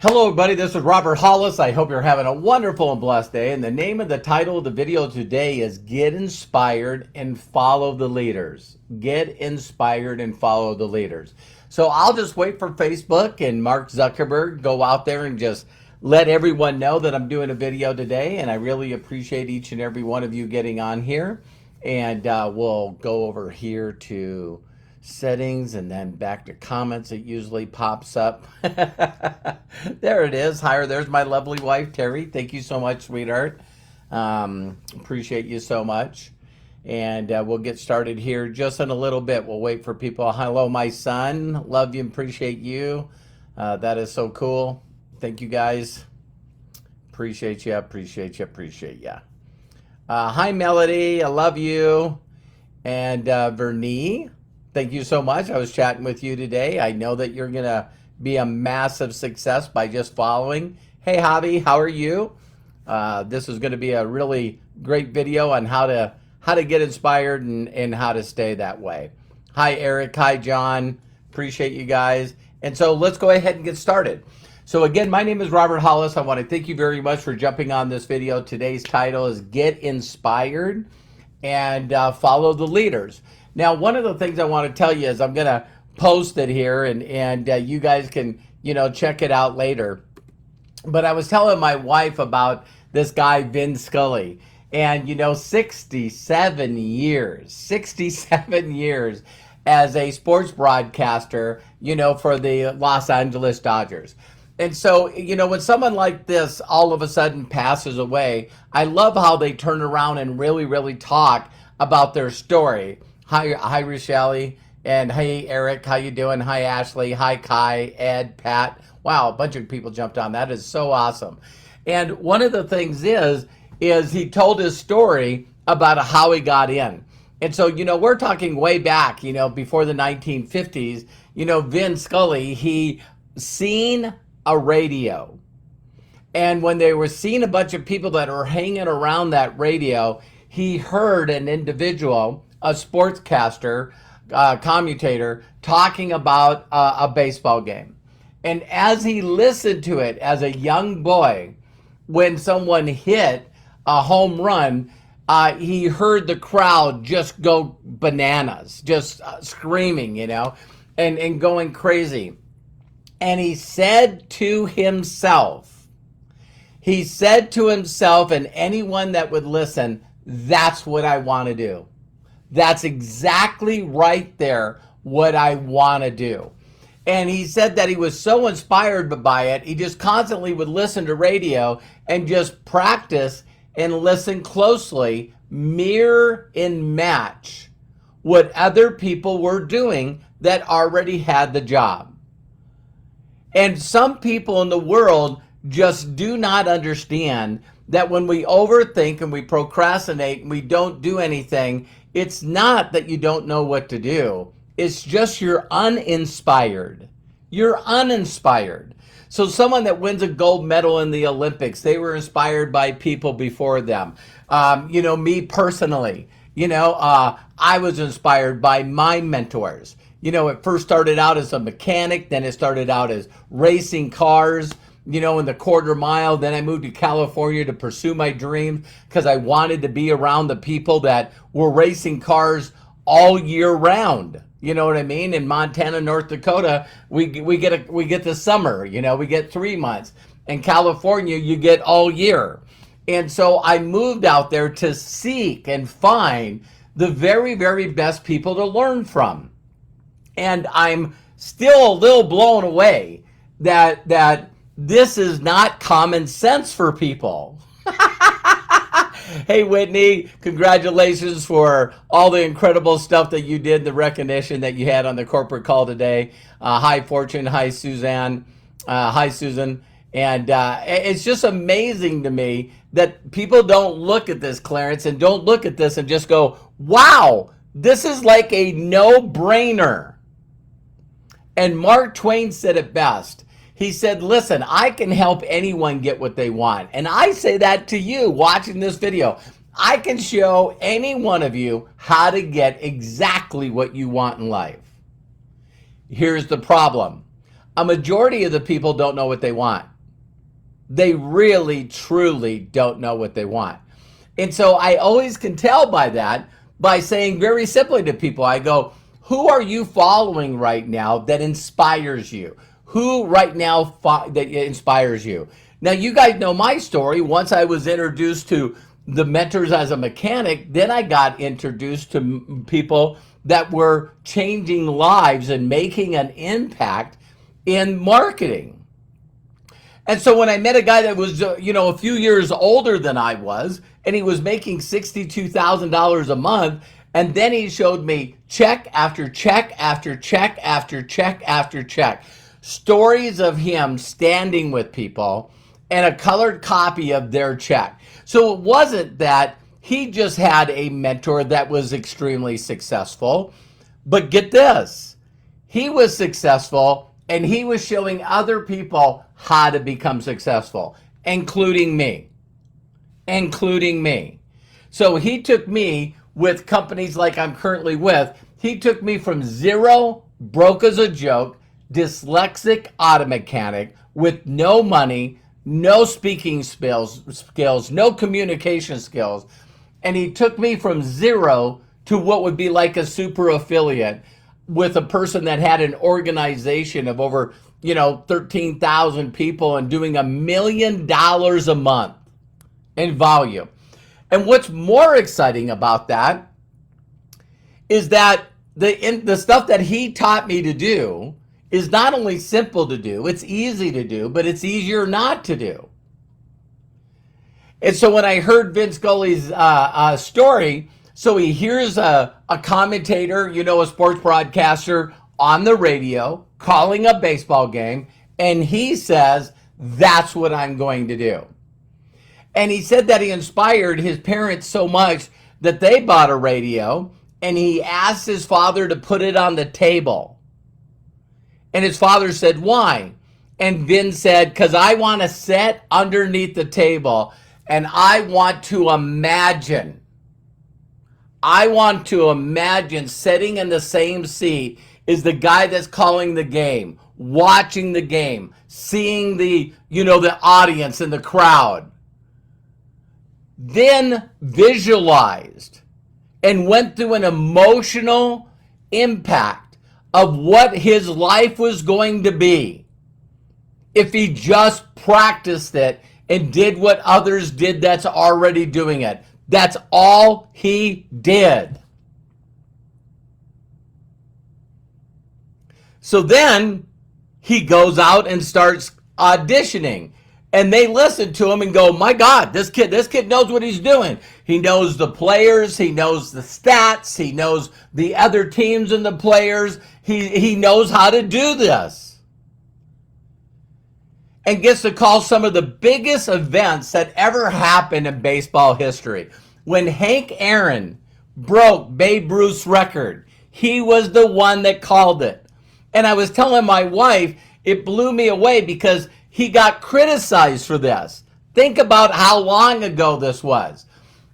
Hello, everybody. This is Robert Hollis. I hope you're having a wonderful and blessed day. And the name of the title of the video today is Get Inspired and Follow the Leaders. Get inspired and follow the leaders. So I'll just wait for Facebook and Mark Zuckerberg go out there and just let everyone know that I'm doing a video today. And I really appreciate each and every one of you getting on here. And we'll go over here to settings and then back to comments. It usually pops up. There it is. Hi, there's my lovely wife, Terry. Thank you so much, sweetheart. Appreciate you so much. And we'll get started here just in a little bit. We'll wait for people. Hello, my son. Love you and appreciate you. That is so cool. Thank you, guys. Appreciate you. Appreciate you. Appreciate you. Hi, Melody. I love you. And Vernie. Thank you so much. I was chatting with you today. I know that you're going to be a massive success by just following. Hey, Hobby, how are you? This is going to be a really great video on how to get inspired and how to stay that way. Hi, Eric. Hi, John. Appreciate you guys. And so let's go ahead and get started. So again, my name is Robert Hollis. I want to thank you very much for jumping on this video. Today's title is Get Inspired and Follow the Leaders. Now, one of the things I want to tell you is I'm going to post it here and you guys can, check it out later. But I was telling my wife about this guy, Vin Scully, and, 67 years as a sports broadcaster, for the Los Angeles Dodgers. And so, when someone like this all of a sudden passes away, I love how they turn around and really, really talk about their story. Hi, Rochelle, and hey, Eric, how you doing? Hi, Ashley. Hi, Kai, Ed, Pat. Wow, a bunch of people jumped on. That is so awesome. And one of the things is he told his story about how he got in. And so, we're talking way back, before the 1950s, Vin Scully, he seen a radio. And when they were seeing a bunch of people that were hanging around that radio, he heard an individual, a sportscaster, commutator, talking about a baseball game. And as he listened to it as a young boy, when someone hit a home run, he heard the crowd just go bananas, just screaming, and going crazy. And he said to himself, and anyone that would listen, that's what I want to do. That's exactly right there what I want to do. And he said that he was so inspired by it, he just constantly would listen to radio and just practice and listen closely, mirror and match what other people were doing that already had the job. And some people in the world just do not understand that when we overthink and we procrastinate and we don't do anything, it's not that you don't know what to do. It's just you're uninspired. You're uninspired. So someone that wins a gold medal in the Olympics, they were inspired by people before them. Me personally, I was inspired by my mentors. It first started out as a mechanic, then it started out as racing cars, in the quarter mile. Then I moved to California to pursue my dreams because I wanted to be around the people that were racing cars all year round. You know what I mean? In Montana, North Dakota, we get the summer, we get 3 months. In California, you get all year. And so I moved out there to seek and find the very, very best people to learn from. And I'm still a little blown away that this is not common sense for people. Hey, Whitney, congratulations for all the incredible stuff that you did, the recognition that you had on the corporate call today. Hi, Fortune. Hi, Suzanne. Hi, Susan. And it's just amazing to me that people don't look at this, Clarence, and don't look at this and just go, wow, this is like a no-brainer. And Mark Twain said it best. He said, listen, I can help anyone get what they want. And I say that to you watching this video. I can show any one of you how to get exactly what you want in life. Here's the problem. a majority of the people don't know what they want. They really, truly don't know what they want. And so I always can tell by that, by saying very simply to people, I go, who are you following right now that inspires you? Who right now that inspires you? Now, you guys know my story. Once I was introduced to the mentors as a mechanic, then I got introduced to people that were changing lives and making an impact in marketing. And so when I met a guy that was, a few years older than I was, and he was making $62,000 a month, and then he showed me check after check after check after check after check, stories of him standing with people and a colored copy of their check. So it wasn't that he just had a mentor that was extremely successful, but get this, he was successful and he was showing other people how to become successful, including me. So he took me with companies like I'm currently with. He took me from zero, broke as a joke, dyslexic auto mechanic with no money, no speaking skills, no communication skills. And he took me from zero to what would be like a super affiliate with a person that had an organization of over, 13,000 people and doing $1 million a month in volume. And what's more exciting about that is that the stuff that he taught me to do is not only simple to do, it's easy to do, but it's easier not to do. And so when I heard Vin Scully's story, so he hears a commentator, a sports broadcaster on the radio calling a baseball game, and he says, that's what I'm going to do. And he said that he inspired his parents so much that they bought a radio, and he asked his father to put it on the table. And his father said, why? And Vin said, because I want to sit underneath the table and I want to imagine sitting in the same seat as the guy that's calling the game, watching the game, seeing the audience and the crowd. Then visualized and went through an emotional impact of what his life was going to be if he just practiced it and did what others did that's already doing it. That's all he did. So then he goes out and starts auditioning. And they listen to him and go, my God, this kid knows what he's doing. He knows the players. He knows the stats. He knows the other teams and the players. He knows how to do this. And gets to call some of the biggest events that ever happened in baseball history. When Hank Aaron broke Babe Ruth's record, he was the one that called it. And I was telling my wife, it blew me away because he got criticized for this. Think about how long ago this was.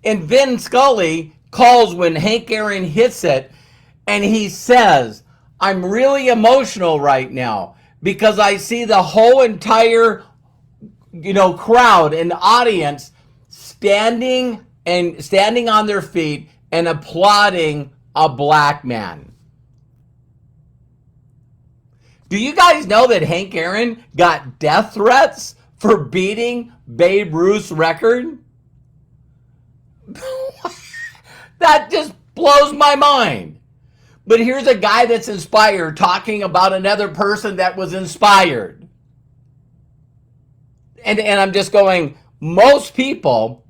And Vin Scully calls when Hank Aaron hits it, and he says, I'm really emotional right now because I see the whole entire, crowd and audience standing on their feet and applauding a black man. Do you guys know that Hank Aaron got death threats for beating Babe Ruth's record? That just blows my mind. But here's a guy that's inspired talking about another person that was inspired. And I'm just going, most people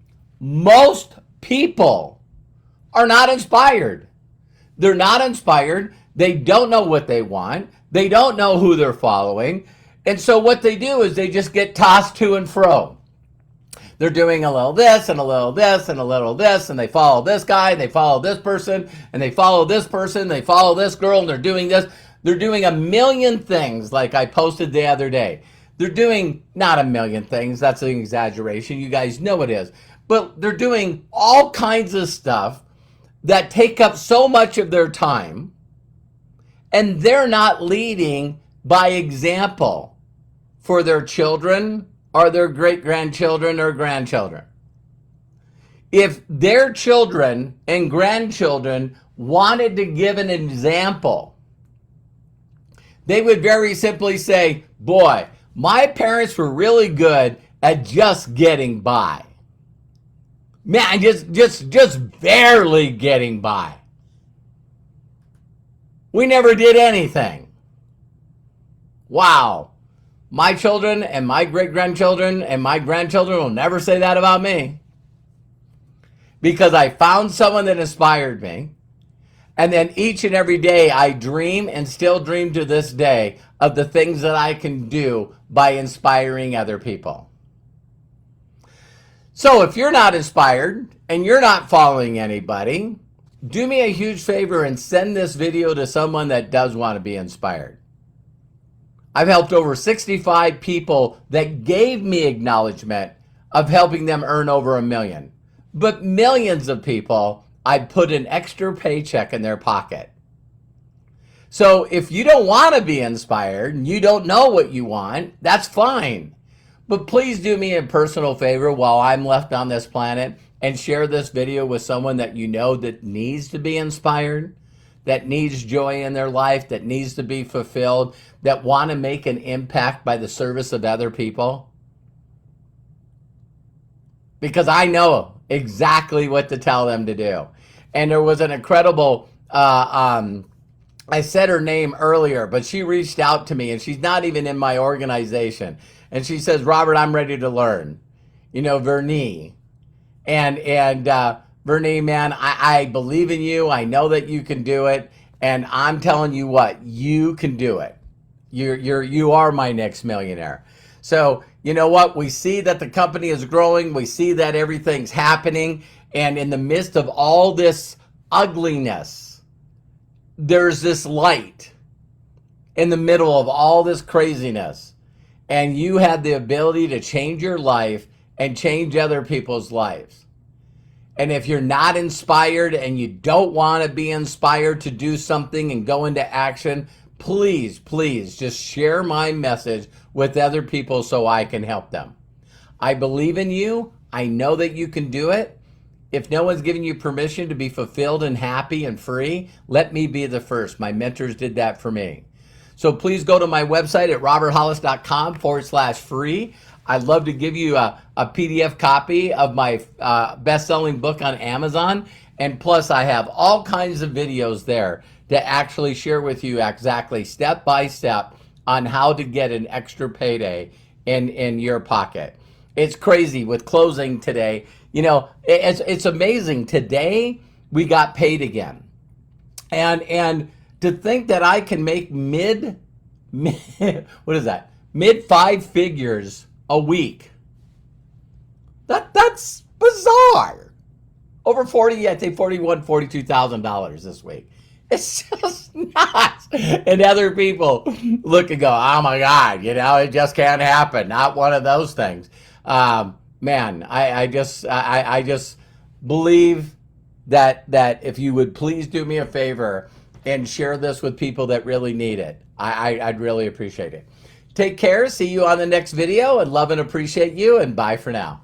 are not inspired. They're not inspired. They don't know what they want. They don't know who they're following. And so what they do is they just get tossed to and fro. They're doing a little this and a little this and a little this, and they follow this guy, and they follow this person, and they follow this person, they follow this girl, and they're doing this. They're doing a million things like I posted the other day. They're doing not a million things. That's an exaggeration. You guys know it is. But they're doing all kinds of stuff that take up so much of their time, and they're not leading by example for their children or their great-grandchildren or grandchildren. If their children and grandchildren wanted to give an example, they would very simply say, boy, my parents were really good at just getting by. Man, just barely getting by. We never did anything. Wow. My children and my great-grandchildren and my grandchildren will never say that about me. Because I found someone that inspired me. And then each and every day I dream and still dream to this day of the things that I can do by inspiring other people. So if you're not inspired and you're not following anybody, do me a huge favor and send this video to someone that does want to be inspired. I've helped over 65 people that gave me acknowledgement of helping them earn over $1 million. But millions of people, I put an extra paycheck in their pocket. So if you don't want to be inspired and you don't know what you want, that's fine. But please do me a personal favor while I'm left on this planet and share this video with someone that you know that needs to be inspired, that needs joy in their life, that needs to be fulfilled, that want to make an impact by the service of other people. Because I know exactly what to tell them to do. And there was an incredible, I said her name earlier, but she reached out to me and she's not even in my organization. And she says, Robert, I'm ready to learn. You know, Vernie. And Vernie, man, I believe in you. I know that you can do it. And I'm telling you what, you can do it. You are my next millionaire. So, you know what? We see that the company is growing. We see that everything's happening. And in the midst of all this ugliness, there's this light in the middle of all this craziness. And you had the ability to change your life and change other people's lives. And if you're not inspired and you don't want to be inspired to do something and go into action, please, please just share my message with other people so I can help them. I believe in you. I know that you can do it. If no one's giving you permission to be fulfilled and happy and free, let me be the first. My mentors did that for me. So please go to my website at roberthollis.com/free. I'd love to give you a PDF copy of my best-selling book on Amazon. And plus, I have all kinds of videos there to actually share with you exactly step by step on how to get an extra payday in your pocket. It's crazy with closing today. You know, it's amazing. Today, we got paid again. And to think that I can make mid five figures a week. That's bizarre. Over 40, I think $42,000 this week. It's just nuts. And other people look and go, oh my God, you know, it just can't happen. Not one of those things. Man, I just believe that if you would please do me a favor and share this with people that really need it, I'd really appreciate it. Take care. See you on the next video, and love and appreciate you, and bye for now.